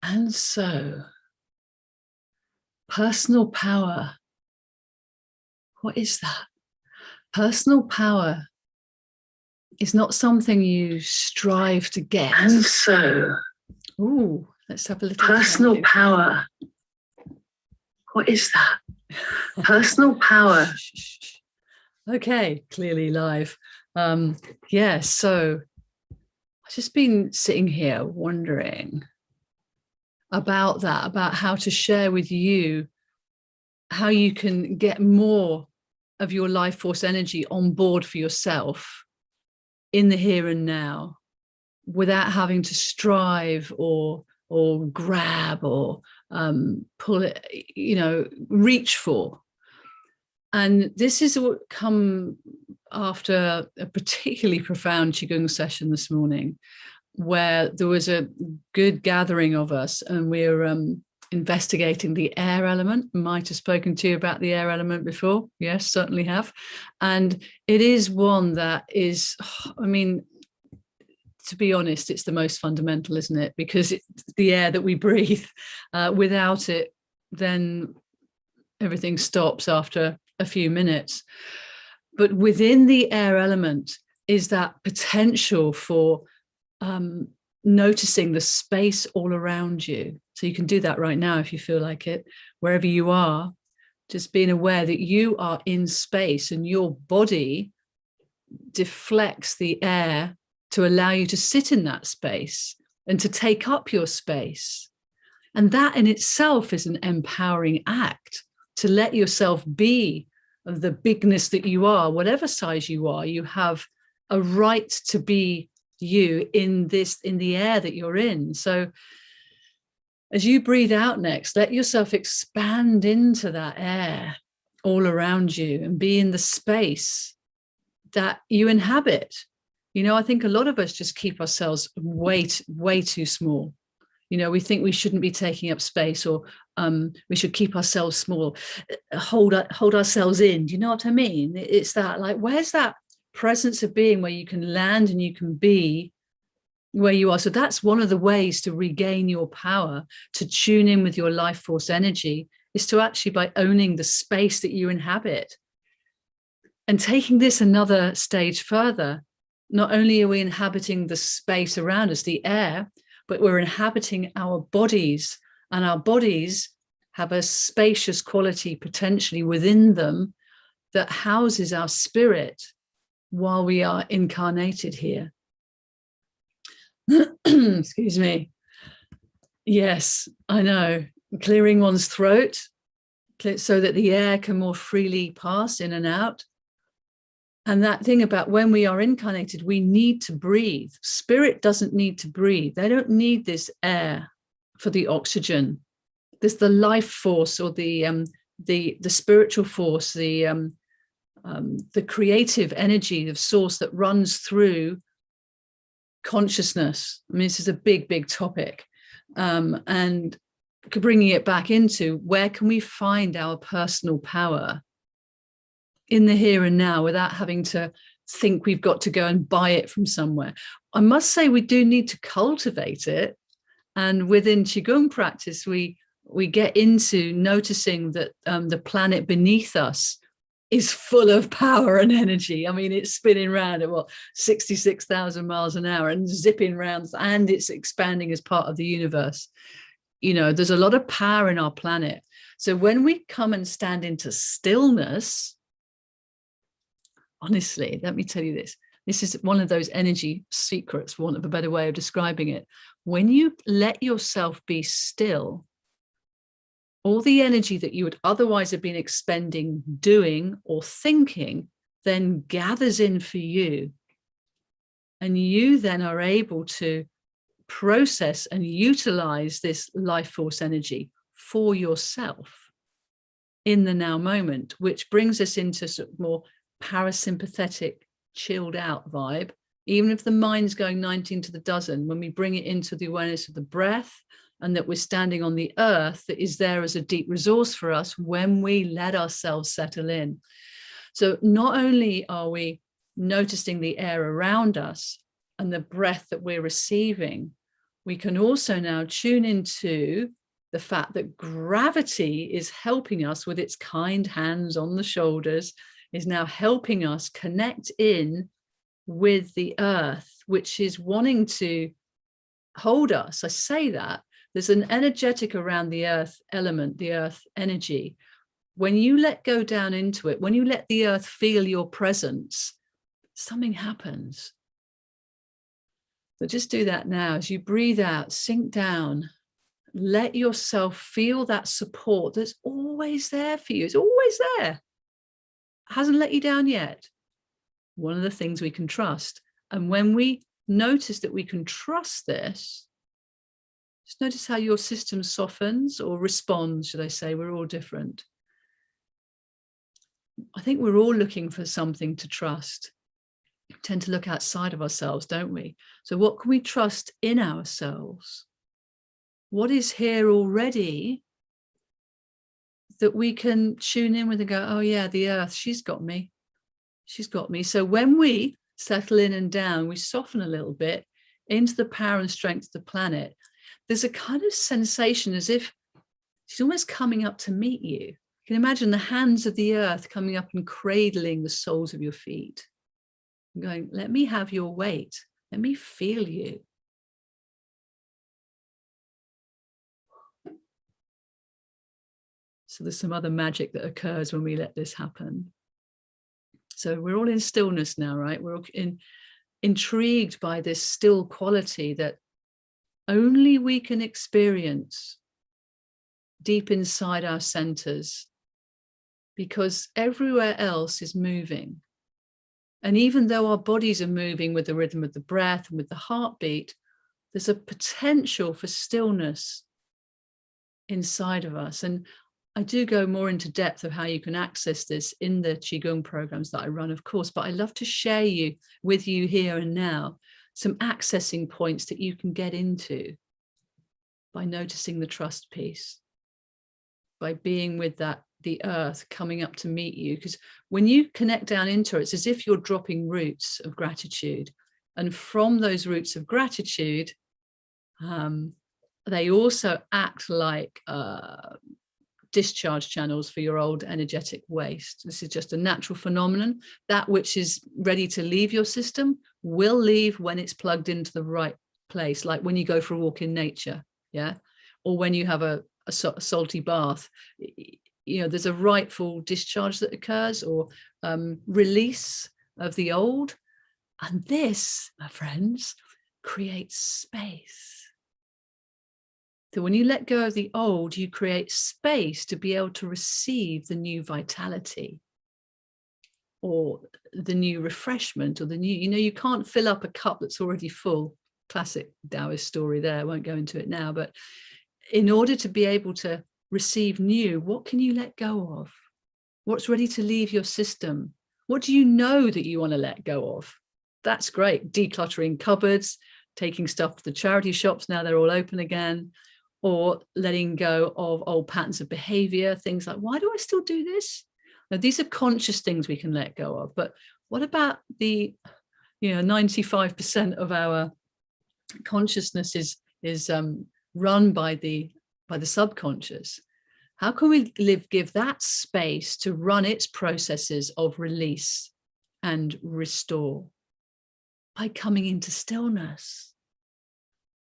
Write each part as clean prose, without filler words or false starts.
And so, personal power, what is that? Personal power is not something you strive to get. And so, ooh, let's have a little personal power. What is that? Personal power. Okay, clearly live. Yeah, so I've just been sitting here wondering about that, about how to share with you how you can get more of your life force energy on board for yourself in the here and now without having to strive or grab or pull it, reach for. And this is what come after a particularly profound Qigong session this morning, where there was a good gathering of us, and we're investigating the air element. Might have spoken to you about the air element before. Yes, certainly have. And it is one that is, I mean, to be honest, it's the most fundamental, isn't it? Because it's the air that we breathe. Without it, then everything stops after a few minutes. But within the air element is that potential for noticing the space all around you. So you can do that right now if you feel like it, wherever you are, just being aware that you are in space and your body deflects the air to allow you to sit in that space and to take up your space. And that in itself is an empowering act, to let yourself be of the bigness that you are, whatever size you are. You have a right to be you in the air that you're in. So as you breathe out next, let yourself expand into that air all around you and be in the space that you inhabit. I think a lot of us just keep ourselves way too small. We think we shouldn't be taking up space, or we should keep ourselves small, hold ourselves in. Do you know what I mean? It's that, like, where's that presence of being where you can land and you can be where you are? So that's one of the ways to regain your power, to tune in with your life force energy, is to actually by owning the space that you inhabit. And taking this another stage further, not only are we inhabiting the space around us, the air, but we're inhabiting our bodies, and our bodies have a spacious quality potentially within them that houses our spirit while we are incarnated here. Excuse me. Yes, I know. Clearing one's throat so that the air can more freely pass in and out. And that thing about when we are incarnated, we need to breathe. Spirit doesn't need to breathe. They don't need this air for the oxygen. There's the life force, or the spiritual force, the creative energy of source that runs through consciousness. I mean, this is a big topic. And bringing it back into where can we find our personal power in the here and now without having to think we've got to go and buy it from somewhere. I must say we do need to cultivate it. And within Qigong practice, we get into noticing that the planet beneath us is full of power and energy. I mean, it's spinning around at 66,000 miles an hour and zipping around, and it's expanding as part of the universe. There's a lot of power in our planet. So when we come and stand into stillness, honestly, let me tell you this. This is one of those energy secrets, for want of a better way of describing it. When you let yourself be still, all the energy that you would otherwise have been expending doing or thinking then gathers in for you. And you then are able to process and utilize this life force energy for yourself in the now moment, which brings us into sort of more parasympathetic, chilled out vibe. Even if the mind's going 19 to the dozen, when we bring it into the awareness of the breath, and that we're standing on the earth that is there as a deep resource for us when we let ourselves settle in. So not only are we noticing the air around us and the breath that we're receiving, We can also now tune into the fact that gravity is helping us with its kind hands on the shoulders, is now helping us connect in with the earth, which is wanting to hold us. I say that there's an energetic around the earth element, the earth energy. When you let go down into it, when you let the earth feel your presence, something happens. So just do that now. As you breathe out, sink down, let yourself feel that support that's always there for you. It's always there. It hasn't let you down yet. One of the things we can trust. And when we notice that we can trust this, just notice how your system softens or responds, should I say. We're all different. I think we're all looking for something to trust. We tend to look outside of ourselves, don't we? So what can we trust in ourselves? What is here already that we can tune in with and go, oh yeah, the earth, she's got me. She's got me. So when we settle in and down, we soften a little bit into the power and strength of the planet. There's a kind of sensation as if she's almost coming up to meet you. You can imagine the hands of the earth coming up and cradling the soles of your feet. And going, let me have your weight. Let me feel you. So there's some other magic that occurs when we let this happen. So we're all in stillness now, right? We're all intrigued by this still quality that only we can experience deep inside our centers, because everywhere else is moving. And even though our bodies are moving with the rhythm of the breath and with the heartbeat, there's a potential for stillness inside of us. And I do go more into depth of how you can access this in the Qigong programs that I run, of course, but I love to share with you here and now some accessing points that you can get into by noticing the trust piece, by being with the earth coming up to meet you. Because when you connect down into it, it's as if you're dropping roots of gratitude. And from those roots of gratitude, they also act like discharge channels for your old energetic waste. This is just a natural phenomenon. That which is ready to leave your system will leave when it's plugged into the right place, like when you go for a walk in nature, yeah, or when you have a salty bath. You know, there's a rightful discharge that occurs, or release of the old. And this, my friends, creates space. So when you let go of the old, you create space to be able to receive the new vitality or the new refreshment or the new, you can't fill up a cup that's already full. Classic Taoist story there. I won't go into it now, but in order to be able to receive new, what can you let go of? What's ready to leave your system? What do you know that you want to let go of? That's great. Decluttering cupboards, taking stuff to the charity shops, now they're all open again, or letting go of old patterns of behavior, things like, why do I still do this? Now, these are conscious things we can let go of, but what about the 95% of our consciousness is run by the subconscious? How can we give that space to run its processes of release and restore? By coming into stillness.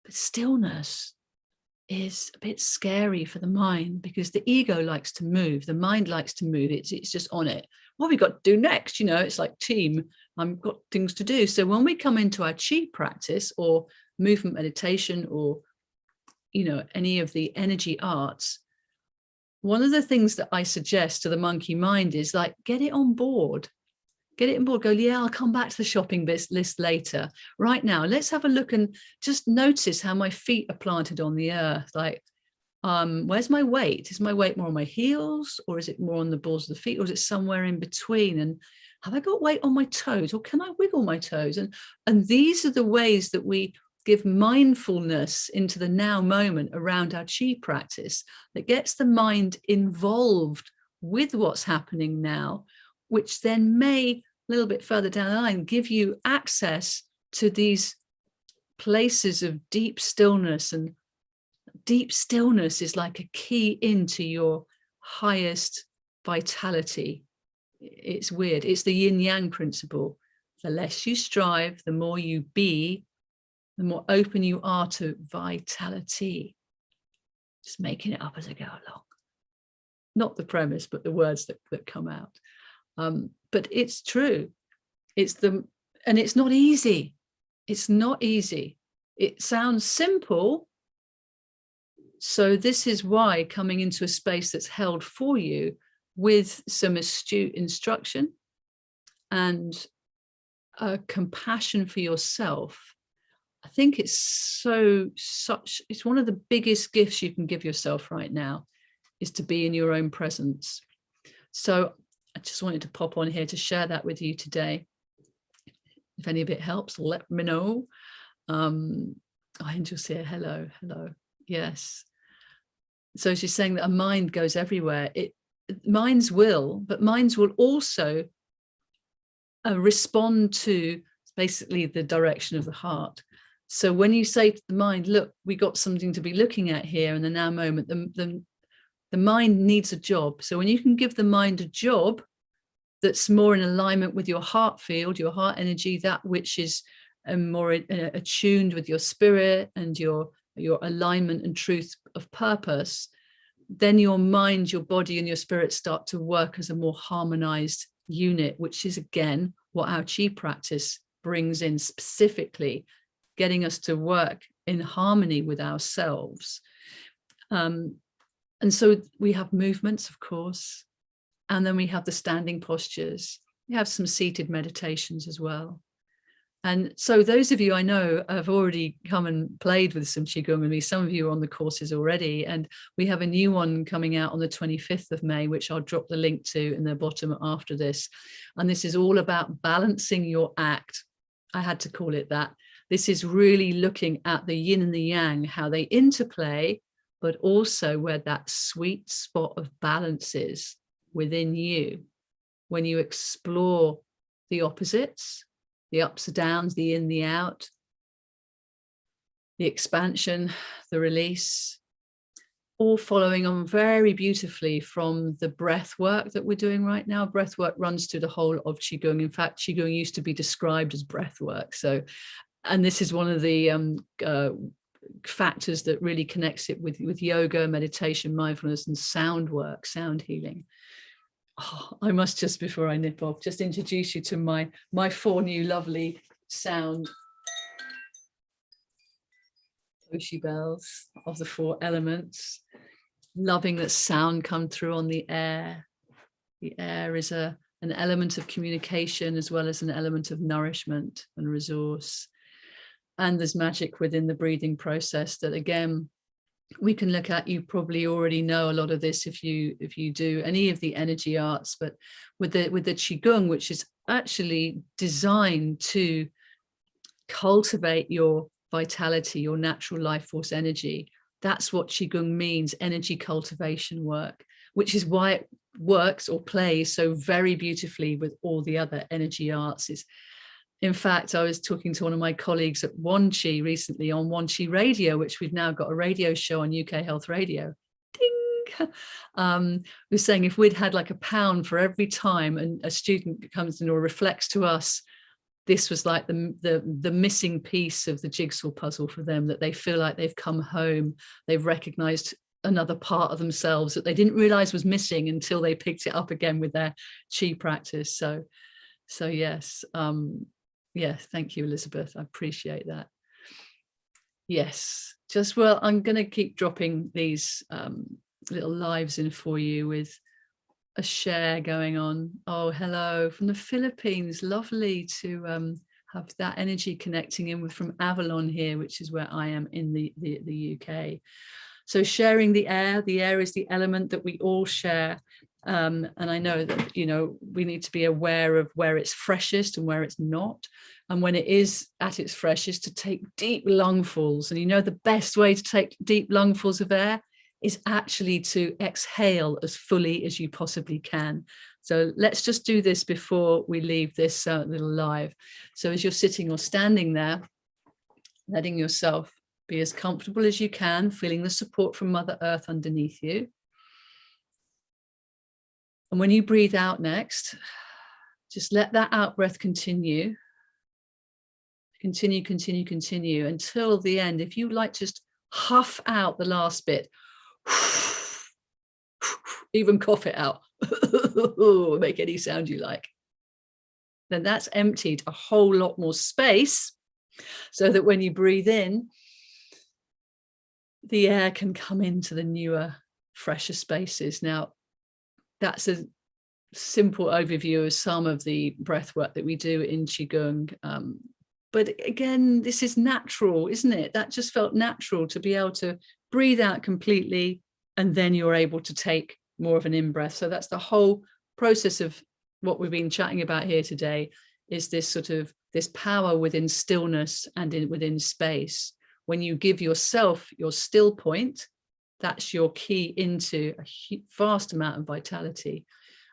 But stillness is a bit scary for the mind, because the ego likes to move, the mind likes to move, it's just on it. What have we got to do next? It's like team, I've got things to do. So when we come into our Qi practice or movement meditation or any of the energy arts, one of the things that I suggest to the monkey mind is like, get it on board. Get it on board. Go, yeah, I'll come back to the shopping list later. Right now, let's have a look and just notice how my feet are planted on the earth. Like, where's my weight? Is my weight more on my heels, or is it more on the balls of the feet, or is it somewhere in between? And have I got weight on my toes, or can I wiggle my toes? And these are the ways that we give mindfulness into the now moment around our Qi practice that gets the mind involved with what's happening now, which then may, a little bit further down the line, give you access to these places of deep stillness, and deep stillness is like a key into your highest vitality. It's weird. It's the yin yang principle. The less you strive, the more you be, the more open you are to vitality. Just making it up as I go along. Not the premise, but the words that come out. But it's true. And it's not easy. It's not easy. It sounds simple. So this is why coming into a space that's held for you with some astute instruction and compassion for yourself, I think it's it's one of the biggest gifts you can give yourself right now, is to be in your own presence. So I just wanted to pop on here to share that with you today. If any of it helps, let me know. Angel's here. Hello. Yes. So she's saying that a mind goes everywhere. Minds will, but minds will also respond to basically the direction of the heart. So when you say to the mind, look, we got something to be looking at here in the now moment, the mind needs a job. So when you can give the mind a job that's more in alignment with your heart field, your heart energy, that which is more attuned with your spirit and your alignment and truth of purpose, then your mind, your body, and your spirit start to work as a more harmonized unit, which is again what our Qi practice brings in, specifically getting us to work in harmony with ourselves. And so we have movements, of course, and then we have the standing postures. We have some seated meditations as well. And so those of you I know have already come and played with some Qigong with me. Some of you are on the courses already. And we have a new one coming out on the 25th of May, which I'll drop the link to in the bottom after this. And this is all about balancing your act. I had to call it that. This is really looking at the yin and the yang, how they interplay, but also where that sweet spot of balance is within you. When you explore the opposites, the ups and downs, the in, the out, the expansion, the release, all following on very beautifully from the breath work that we're doing right now. Breath work runs through the whole of Qigong. In fact, Qigong used to be described as breath work. So, and this is one of the factors that really connects it with yoga, meditation, mindfulness, and sound work, sound healing. Oh, I must just, before I nip off, just introduce you to my 4 new lovely sound Oshi bells of the 4 elements. Loving that sound come through on the air. The air is an element of communication as well as an element of nourishment and resource. And there's magic within the breathing process that, again, we can look at. You probably already know a lot of this if you do any of the energy arts, but with the Qigong, which is actually designed to cultivate your vitality, your natural life force energy. That's what Qigong means, energy cultivation work, which is why it works or plays so very beautifully with all the other energy arts. In fact, I was talking to one of my colleagues at Wan Chi recently on Wan Chi Radio, which we've now got a radio show on UK Health Radio. Ding! Was saying if we'd had like £1 for every time a student comes in or reflects to us, this was like the missing piece of the jigsaw puzzle for them, that they feel like they've come home, they've recognized another part of themselves that they didn't realize was missing until they picked it up again with their Qi practice. So yes. Yes, thank you, Elizabeth. I appreciate that. Yes, well, I'm going to keep dropping these little lives in for you with a share going on. Oh, hello from the Philippines. Lovely to have that energy connecting in with from Avalon here, which is where I am in the UK. So sharing the air is the element that we all share. And I know that, we need to be aware of where it's freshest and where it's not. And when it is at its freshest, to take deep lungfuls. And the best way to take deep lungfuls of air is actually to exhale as fully as you possibly can. So let's just do this before we leave this little live. So as you're sitting or standing there, letting yourself be as comfortable as you can, feeling the support from Mother Earth underneath you. And when you breathe out next, just let that out breath continue. Continue, continue, continue until the end. If you like, just huff out the last bit. Even cough it out. Make any sound you like. Then that's emptied a whole lot more space so that when you breathe in, the air can come into the newer, fresher spaces. Now, that's a simple overview of some of the breath work that we do in Qigong. But again, this is natural, isn't it? That just felt natural to be able to breathe out completely, and then you're able to take more of an in-breath. So that's the whole process of what we've been chatting about here today, is this sort of this power within stillness and within space. When you give yourself your still point, that's your key into a vast amount of vitality.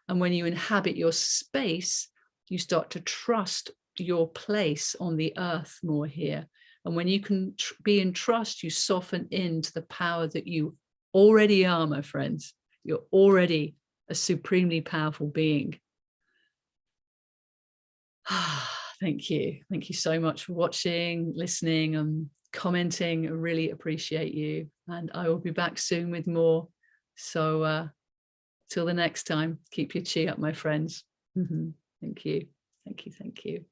And when you inhabit your space, you start to trust your place on the earth more here. And when you can be in trust, you soften into the power that you already are, my friends. You're already a supremely powerful being. Thank you. Thank you so much for watching, listening, and commenting. I really appreciate you. And I will be back soon with more. So till the next time, keep your chi up, my friends. Thank you. Thank you. Thank you.